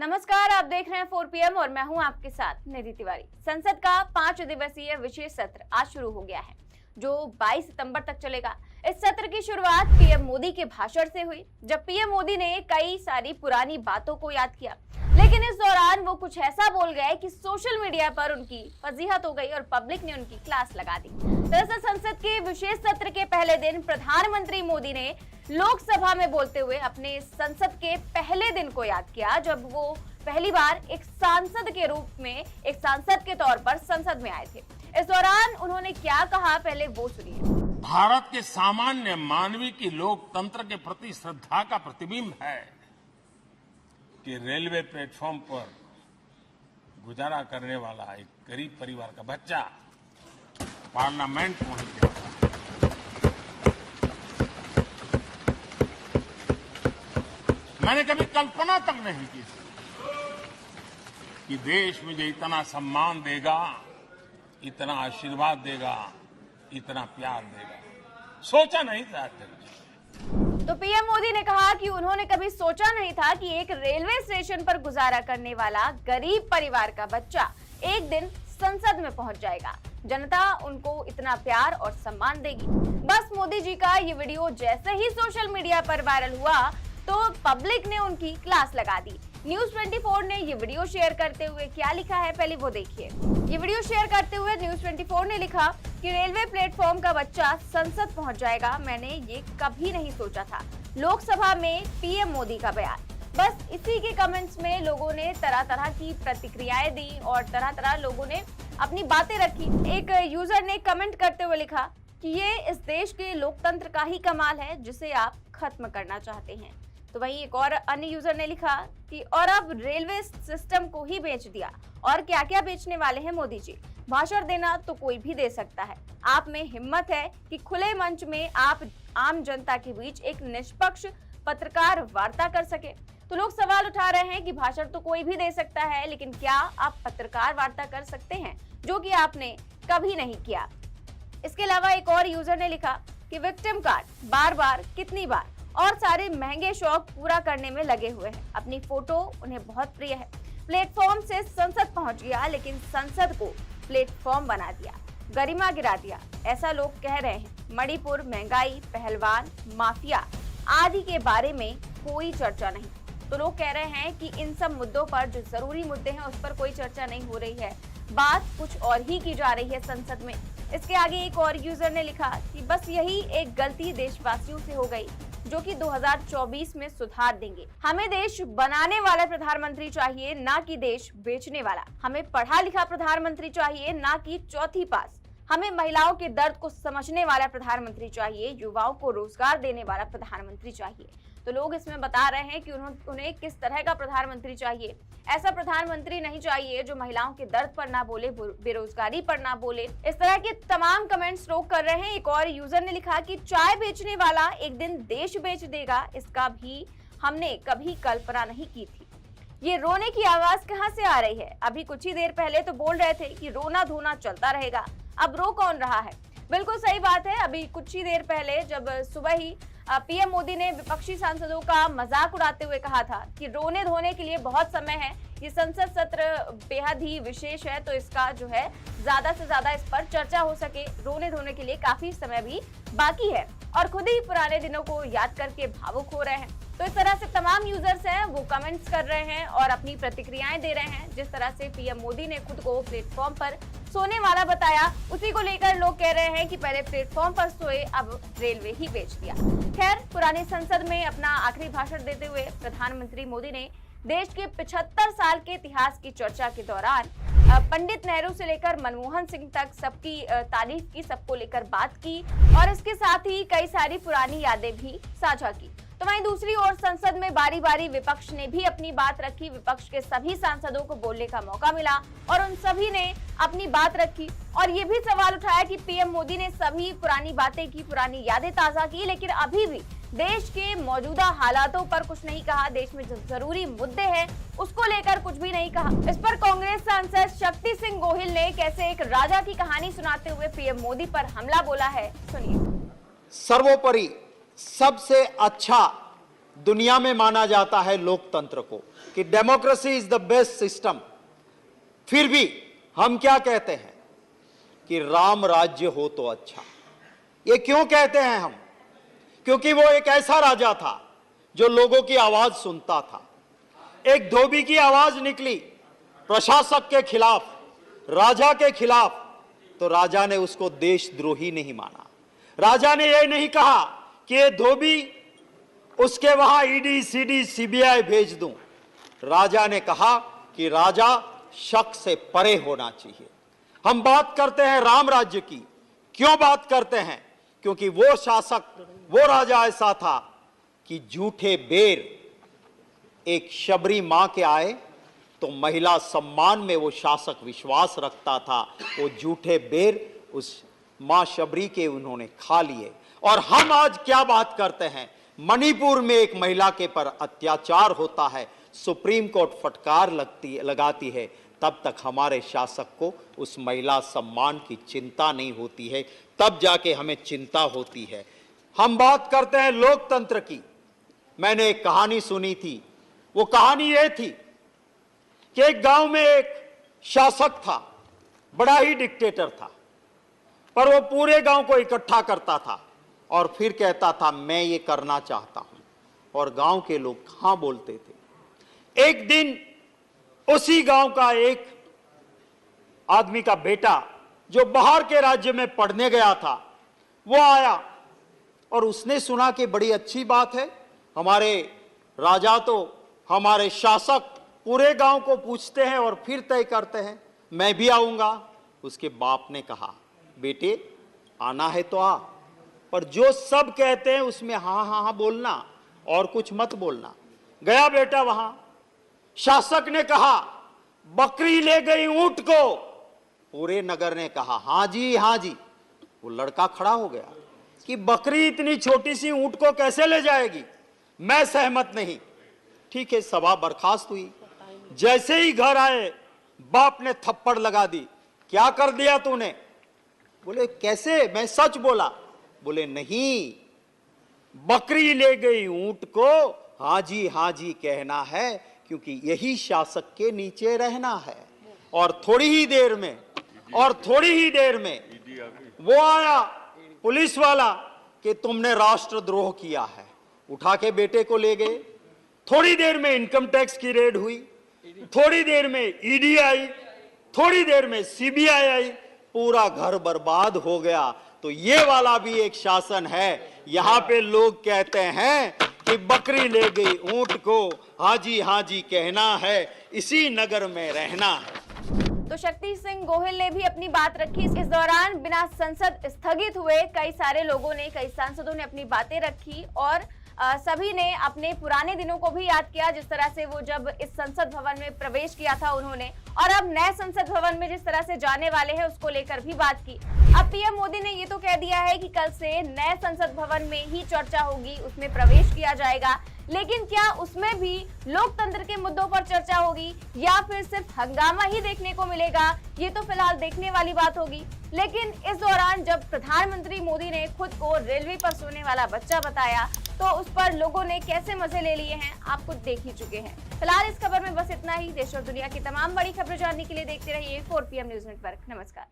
नमस्कार, आप देख रहे हैं 4 PM और मैं हूं आपके साथ निधि तिवारी। संसद का 5 दिवसीय विशेष सत्र आज शुरू हो गया है, जो 22 सितंबर तक चलेगा। इस सत्र की शुरुआत पीएम मोदी के भाषण से हुई, जब पीएम मोदी ने कई सारी पुरानी बातों को याद किया, लेकिन इस दौरान वो कुछ ऐसा बोल गए कि सोशल मीडिया पर उनकी फजीहत हो गई और पब्लिक ने उनकी क्लास लगा दी। दरअसल संसद के विशेष सत्र के पहले दिन प्रधानमंत्री मोदी ने लोकसभा में बोलते हुए अपने संसद के पहले दिन को याद किया, जब वो पहली बार एक सांसद के रूप में, एक सांसद के तौर पर संसद में आए थे। इस दौरान उन्होंने क्या कहा, पहले वो सुनिए। भारत के सामान्य मानवीय की लोकतंत्र के प्रति श्रद्धा का प्रतिबिंब है कि रेलवे प्लेटफॉर्म पर गुजारा करने वाला एक गरीब परिवार का बच्चा पार्लियामेंट पहुंच गया। मैंने कभी कल्पना तक नहीं की कि देश मुझे इतना सम्मान देगा, इतना आशीर्वाद देगा, इतना प्यार देगा। सोचा नहीं था। तो पीएम मोदी ने कहा कि उन्होंने कभी सोचा नहीं था कि एक रेलवे स्टेशन पर गुजारा करने वाला गरीब परिवार का बच्चा एक दिन संसद में पहुंच जाएगा। जनता उनको इतना प्यार और सम्मान देगी। बस मोदी जी का ये वीडियो जैसे ही सोशल मीडिया पर वायरल हुआ तो पब्लिक ने उनकी क्लास लगा दी। न्यूज 24 ने ये वीडियो शेयर करते हुए क्या लिखा है, पहले वो देखिए। ये वीडियो शेयर करते हुए न्यूज 24 ने लिखा कि रेलवे प्लेटफॉर्म का बच्चा संसद पहुंच जाएगा, मैंने ये कभी नहीं सोचा था। लोकसभा में पीएम मोदी का बयान। बस इसी के कमेंट्स में लोगों ने तरह तरह की प्रतिक्रियाएं दी और तरह तरह लोगों ने अपनी बातें रखी। एक यूजर ने कमेंट करते हुए लिखा कि ये इस देश के लोकतंत्र का ही कमाल है जिसे आप खत्म करना चाहते हैं। तो वहीं एक और अन्य यूजर ने लिखा कि और अब रेलवे सिस्टम को ही बेच दिया, और क्या क्या बेचने वाले हैं मोदी जी। भाषण देना तो कोई भी दे सकता है, आप में हिम्मत है कि खुले मंच में आप आम जनता के बीच एक निष्पक्ष पत्रकार वार्ता कर सके। तो लोग सवाल उठा रहे हैं कि भाषण तो कोई भी दे सकता है, लेकिन क्या आप पत्रकार वार्ता कर सकते हैं, जो कि आपने कभी नहीं किया। इसके अलावा एक और यूजर ने लिखा कि विक्टिम कार्ड बार बार कितनी बार, और सारे महंगे शौक पूरा करने में लगे हुए हैं। अपनी फोटो उन्हें बहुत प्रिय है। प्लेटफॉर्म से संसद पहुंच गया, लेकिन संसद को प्लेटफॉर्म बना दिया, गरिमा गिरा दिया, ऐसा लोग कह रहे हैं। मणिपुर, महंगाई, पहलवान, माफिया आदि के बारे में कोई चर्चा नहीं। तो लोग कह रहे हैं कि इन सब मुद्दों पर, जो जरूरी मुद्दे हैं, उस पर कोई चर्चा नहीं हो रही है, बात कुछ और ही की जा रही है संसद में। इसके आगे एक और यूजर ने लिखा कि बस यही एक गलती देशवासियों से हो गई, जो कि 2024 में सुधार देंगे। हमें देश बनाने वाला प्रधानमंत्री चाहिए, ना कि देश बेचने वाला। हमें पढ़ा लिखा प्रधानमंत्री चाहिए, ना कि चौथी पास। हमें महिलाओं के दर्द को समझने वाला प्रधानमंत्री चाहिए, युवाओं को रोजगार देने वाला प्रधानमंत्री चाहिए। तो लोग इसमें बता रहे हैं कि उन्हें किस तरह का प्रधानमंत्री चाहिए। ऐसा प्रधानमंत्री नहीं चाहिए जो महिलाओं के दर्द पर ना बोले, बेरोजगारी पर ना बोले। इस तरह के तमाम कमेंट्स लोग कर रहे हैं। एक और यूजर ने लिखा कि चाय बेचने वाला एक दिन देश बेच देगा, इसका भी हमने कभी कल्पना नहीं की थी। ये रोने की आवाज कहाँ से आ रही है? अभी कुछ ही देर पहले तो बोल रहे थे कि रोना धोना चलता रहेगा, अब रो कौन रहा है? बिल्कुल सही बात है। अभी कुछ ही देर पहले जब सुबह ही पीएम मोदी ने विपक्षी सांसदों का मजाक उड़ाते हुए कहा था कि रोने धोने के लिए बहुत समय है, ये संसद सत्र बेहद ही विशेष है, तो इसका जो है ज्यादा से ज्यादा इस पर चर्चा हो सके। रोने धोने के लिए काफी समय भी बाकी है, और खुद ही पुराने दिनों को याद करके भावुक हो रहे हैं। तो इस तरह से तमाम यूजर्स हैं वो कमेंट्स कर रहे हैं और अपनी प्रतिक्रियाएं दे रहे हैं। जिस तरह से पीएम मोदी ने खुद को प्लेटफॉर्म पर सोने वाला बताया, उसी को लेकर लोग कह रहे हैं कि पहले प्लेटफॉर्म पर सोए, अब रेलवे ही बेच दिया। खैर, पुरानी संसद में अपना आखिरी भाषण देते हुए प्रधानमंत्री मोदी ने देश के 75 साल के इतिहास की चर्चा के दौरान पंडित नेहरू से लेकर मनमोहन सिंह तक सबकी तारीफ की, सबको लेकर बात की, और इसके साथ ही कई सारी पुरानी यादें भी साझा की। तो वहीं दूसरी ओर संसद में बारी बारी विपक्ष ने भी अपनी बात रखी। विपक्ष के सभी सांसदों को बोलने का मौका मिला और उन सभी ने अपनी बात रखी, और ये भी सवाल उठाया कि पीएम मोदी ने सभी पुरानी बातें की, पुरानी यादें ताजा की, लेकिन अभी भी देश के मौजूदा हालातों पर कुछ नहीं कहा। देश में जो जरूरी मुद्दे हैं उसको लेकर कुछ भी नहीं कहा। इस पर कांग्रेस सांसद शक्ति सिंह गोहिल ने कैसे एक राजा की कहानी सुनाते हुए पीएम मोदी पर हमला बोला है, सुनिए। सर्वोपरि सबसे अच्छा दुनिया में माना जाता है लोकतंत्र को कि democracy is the best system, फिर भी हम क्या कहते हैं कि राम राज्य हो तो अच्छा। ये क्यों कहते हैं हम? क्योंकि वो एक ऐसा राजा था जो लोगों की आवाज सुनता था। एक धोबी की आवाज निकली प्रशासक के खिलाफ, राजा के खिलाफ, तो राजा ने उसको देशद्रोही नहीं माना। राजा ने यह नहीं कहा कि ये धोबी उसके वहां ईडी सीडी सीबीआई भेज दूं। राजा ने कहा कि राजा शक से परे होना चाहिए। हम बात करते हैं राम राज्य की। क्यों बात करते हैं? क्योंकि वो शासक, वो राजा ऐसा था कि झूठे बेर एक शबरी मां के आए तो महिला सम्मान में वो शासक विश्वास रखता था। वो झूठे बेर उस मां शबरी के उन्होंने खा लिए। और हम आज क्या बात करते हैं? मणिपुर में एक महिला के पर अत्याचार होता है, सुप्रीम कोर्ट फटकार लगाती है, तब तक हमारे शासक को उस महिला सम्मान की चिंता नहीं होती है, तब जाके हमें चिंता होती है। हम बात करते हैं लोकतंत्र की। मैंने एक कहानी सुनी थी। वो कहानी ये थी कि एक गांव में एक शासक था, बड़ा ही डिक्टेटर था, पर वो पूरे गांव को इकट्ठा करता था और फिर कहता था मैं ये करना चाहता हूं, और गांव के लोग हाँ बोलते थे। एक दिन उसी गांव का एक आदमी का बेटा जो बाहर के राज्य में पढ़ने गया था, वो आया और उसने सुना कि बड़ी अच्छी बात है, हमारे राजा तो, हमारे शासक पूरे गांव को पूछते हैं और फिर तय करते हैं, मैं भी आऊंगा। उसके बाप ने कहा बेटे आना है तो आ, पर जो सब कहते हैं उसमें हाँ हाँ हाँ बोलना और कुछ मत बोलना। गया बेटा वहां। शासक ने कहा बकरी ले गई ऊंट को। पूरे नगर ने कहा हाँ जी हाँ जी। वो लड़का खड़ा हो गया कि बकरी इतनी छोटी सी ऊंट को कैसे ले जाएगी, मैं सहमत नहीं। ठीक है, सभा बर्खास्त हुई। जैसे ही घर आए बाप ने थप्पड़ लगा दी। क्या कर दिया तूने? बोले कैसे? मैं सच बोला। बोले नहीं, बकरी ले गई ऊंट को हाँ जी कहना है, क्योंकि यही शासक के नीचे रहना है। और थोड़ी ही देर में वो आया पुलिस वाला कि तुमने राष्ट्रद्रोह किया है। उठा के बेटे को ले गए। थोड़ी देर में इनकम टैक्स की रेड हुई, थोड़ी देर में ईडी आई, थोड़ी देर में सीबीआई आई, पूरा घर बर्बाद हो गया। तो ये वाला भी एक शासन है। यहाँ पे लोग कहते हैं कि बकरी ले गई ऊंट को हाँ जी कहना है, इसी नगर में रहना है। तो शक्ति सिंह गोहिल ने भी अपनी बात रखी। इस दौरान बिना संसद स्थगित हुए कई सारे लोगों ने, कई सांसदों ने अपनी बातें रखी और सभी ने अपने पुराने दिनों को भी याद किया, जिस तरह से वो जब इस संसद भवन में प्रवेश किया था उन्होंने, और अब नए संसद भवन में जिस तरह से जाने वाले हैं उसको लेकर भी बात की। अब पीएम मोदी ने ये तो कह दिया है कि कल से नए संसद भवन में ही चर्चा होगी, उसमें प्रवेश किया जाएगा, लेकिन क्या उसमें भी लोकतंत्र के मुद्दों पर चर्चा होगी या फिर सिर्फ हंगामा ही देखने को मिलेगा, ये तो फिलहाल देखने वाली बात होगी। लेकिन इस दौरान जब प्रधानमंत्री मोदी ने खुद को रेलवे पर सोने वाला बच्चा बताया तो उस पर लोगों ने कैसे मजे ले लिए हैं आप खुद देख ही चुके हैं। फिलहाल इस खबर में बस इतना ही। देश और दुनिया की तमाम बड़ी खबरें जानने के लिए देखते रहिए 4 PM न्यूज नेटवर्क। नमस्कार।